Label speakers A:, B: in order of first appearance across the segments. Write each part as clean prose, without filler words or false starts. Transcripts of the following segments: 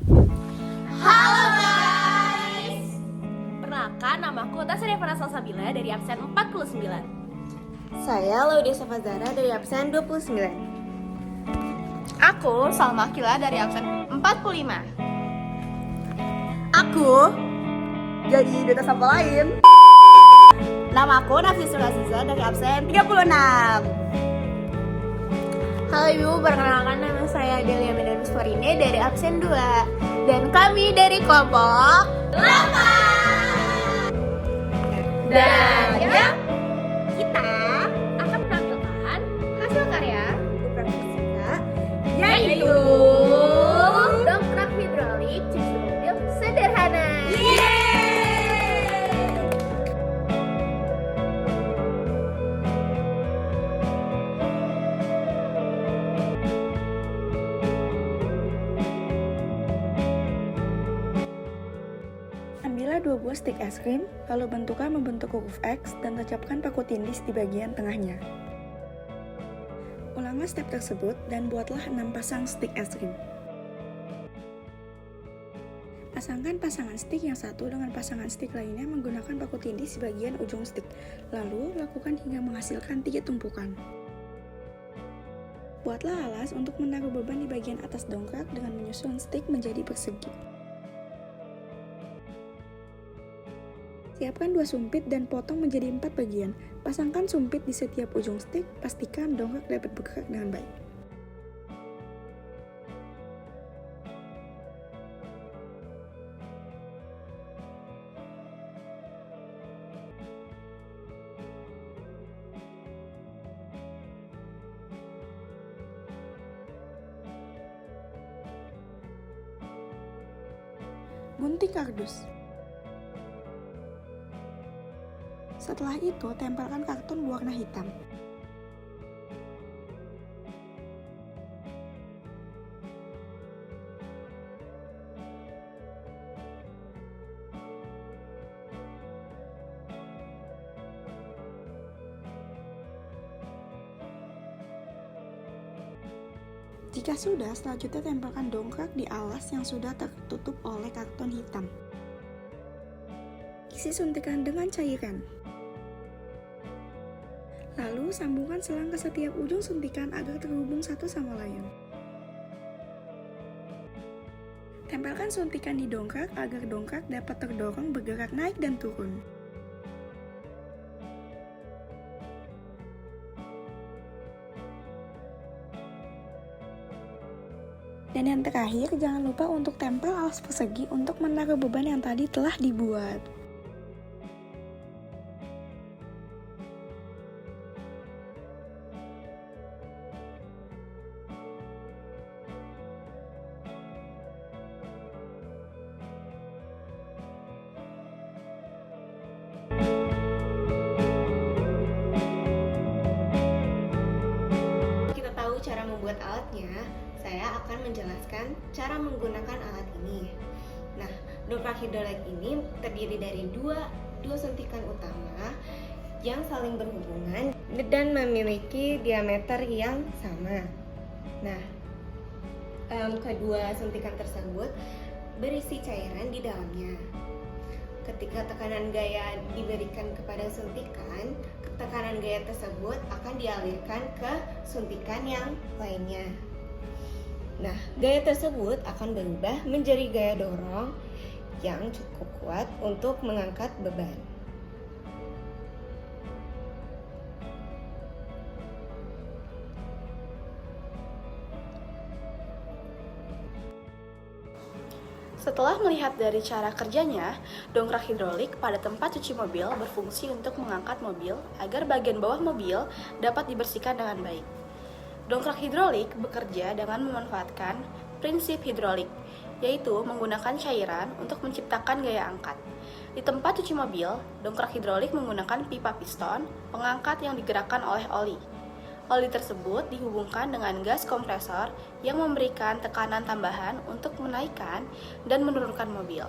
A: Halo guys.
B: Perkenalkan, namaku Tasya Devana Salsabila dari absen 49.
A: Saya Laudia Safazara dari absen 29.
B: Aku Salma Akila dari absen 45.
A: Aku jadi duta sampel lain.
B: Namaku Nafsi Sulaziza dari absen
A: 36.
B: Halo Ibu, perkenalkan nama saya Delia Medanus Farine dari absen 2. Dan kami dari kelompok 8. Dan ya, kita akan menampilkan hasil karya
A: Bukan fisika,
B: yaitu dongkrak hidrolik cuci mobil sederhana.
C: Ambillah 2 buah stik es krim, lalu bentuklah membentuk huruf X dan tancapkan paku tindis di bagian tengahnya. Ulanglah step tersebut dan buatlah 6 pasang stik es krim. Pasangkan pasangan stik yang satu dengan pasangan stik lainnya menggunakan paku tindis di bagian ujung stik, lalu lakukan hingga menghasilkan 3 tumpukan. Buatlah alas untuk menaruh beban di bagian atas dongkrak dengan menyusun stik menjadi persegi. Siapkan 2 sumpit dan potong menjadi 4 bagian. Pasangkan sumpit di setiap ujung stik, pastikan dongkrak dapat bergerak dengan baik. Gunting kardus. Setelah itu, tempelkan karton berwarna hitam. Jika sudah, selanjutnya tempelkan dongkrak di alas yang sudah tertutup oleh karton hitam. Isi suntikan dengan cairan. Lalu, sambungkan selang ke setiap ujung suntikan agar terhubung satu sama lain. Tempelkan suntikan di dongkrak agar dongkrak dapat terdorong bergerak naik dan turun. Dan yang terakhir, jangan lupa untuk tempel alas persegi untuk menaruh beban yang tadi telah dibuat.
A: Kita tahu cara membuat alatnya. Saya akan menjelaskan cara menggunakan alat ini. Nah, dongkrak hidrolik ini terdiri dari dua suntikan utama yang saling berhubungan dan memiliki diameter yang sama. Nah, kedua suntikan tersebut berisi cairan di dalamnya. Ketika tekanan gaya diberikan kepada suntikan, tekanan gaya tersebut akan dialirkan ke suntikan yang lainnya. Nah, gaya tersebut akan berubah menjadi gaya dorong yang cukup kuat untuk mengangkat beban.
B: Setelah melihat dari cara kerjanya, dongkrak hidrolik pada tempat cuci mobil berfungsi untuk mengangkat mobil agar bagian bawah mobil dapat dibersihkan dengan baik. Dongkrak hidrolik bekerja dengan memanfaatkan prinsip hidrolik, yaitu menggunakan cairan untuk menciptakan gaya angkat. Di tempat cuci mobil, dongkrak hidrolik menggunakan pipa piston pengangkat yang digerakkan oleh oli. Oli tersebut dihubungkan dengan gas kompresor yang memberikan tekanan tambahan untuk menaikkan dan menurunkan mobil.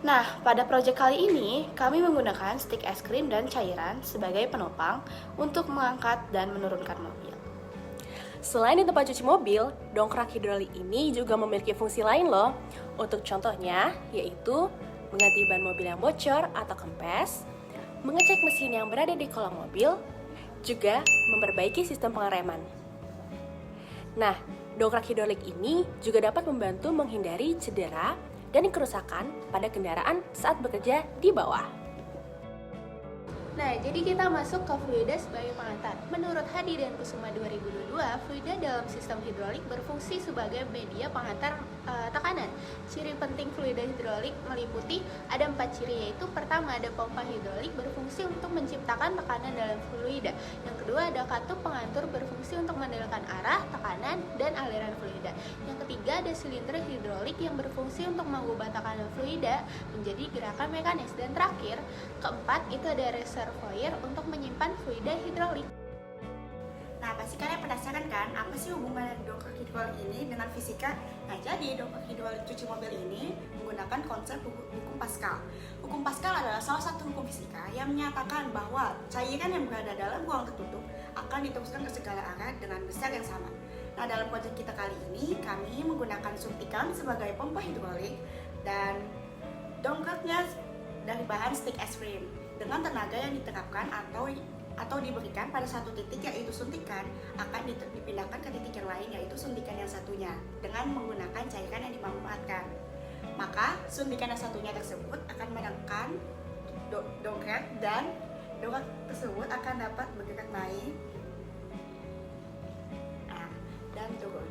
B: Nah, pada proyek kali ini, kami menggunakan stik es krim dan cairan sebagai penopang untuk mengangkat dan menurunkan mobil.
D: Selain di tempat cuci mobil, dongkrak hidrolik ini juga memiliki fungsi lain loh. Untuk contohnya, yaitu mengganti ban mobil yang bocor atau kempes, mengecek mesin yang berada di kolong mobil, juga memperbaiki sistem pengereman. Nah, dongkrak hidrolik ini juga dapat membantu menghindari cedera dan kerusakan pada kendaraan saat bekerja di bawah.
B: Nah, jadi kita masuk ke fluida sebagai pengantar. Menurut Hadi dan Kusuma 2022, fluida dalam sistem hidrolik berfungsi sebagai media pengantar tekanan. Ciri penting fluida hidrolik meliputi ada 4 ciri, yaitu pertama ada pompa hidrolik berfungsi untuk menciptakan tekanan dalam fluida. Yang kedua ada katup pengatur berfungsi untuk mengendalikan arah, tekanan, dan aliran fluida. Yang ketiga ada silinder hidrolik yang berfungsi untuk mengubah tekanan fluida menjadi gerakan mekanis. Dan terakhir, keempat itu ada reservoir untuk menyimpan fluida hidrolik.
C: Nah, pasti kalian penasaran kan, apa sih hubungan dongkrak hidrolik ini dengan fisika? Nah, jadi dongkrak hidrolik cuci mobil ini menggunakan konsep hukum Pascal. Hukum Pascal adalah salah satu hukum fisika yang menyatakan bahwa cairan yang berada dalam ruang tertutup akan diteruskan ke segala arah dengan besar yang sama. Nah, dalam proyek kita kali ini, kami menggunakan suntikan sebagai pompa hidrolik dan dongkraknya dari bahan stick es krim dengan tenaga yang diterapkan atau diberikan pada satu titik, yaitu suntikan, akan dipindahkan ke titik yang lain, yaitu suntikan yang satunya dengan menggunakan cairan yang dimanfaatkan. Maka suntikan yang satunya tersebut akan menekan dongkrak dan dongkrak tersebut akan dapat bergerak naik dan turun.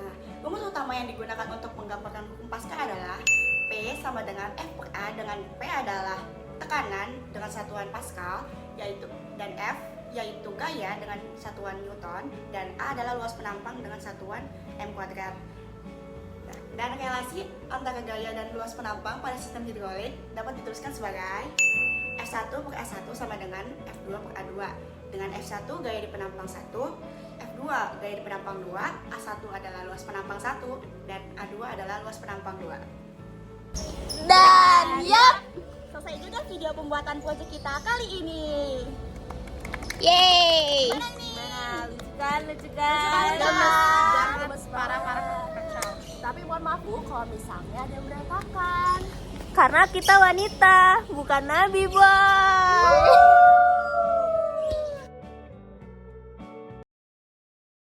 C: Nah, rumus utama yang digunakan untuk menggambarkan hukum Pascal adalah P sama dengan F per A, dengan P adalah tekanan dengan satuan Pascal, dan F yaitu gaya dengan satuan Newton, dan A adalah luas penampang dengan satuan M kuadrat. Dan relasi antara gaya dan luas penampang pada sistem hidrolik dapat dituliskan sebagai F1 per A1 sama dengan F2 per A2, dengan F1 gaya di penampang 1, F2 gaya di penampang 2, A1 adalah luas penampang 1, dan A2 adalah luas penampang 2.
E: Dan yap, selesai juga video pembuatan proyek kita kali ini. Yeay. Mana nih? Lucu kan?
D: Gemes parah kacau. Tapi mohon maaf Bu, kalau misalnya ada yang berantakan.
E: Karena kita wanita, bukan nabi, boy.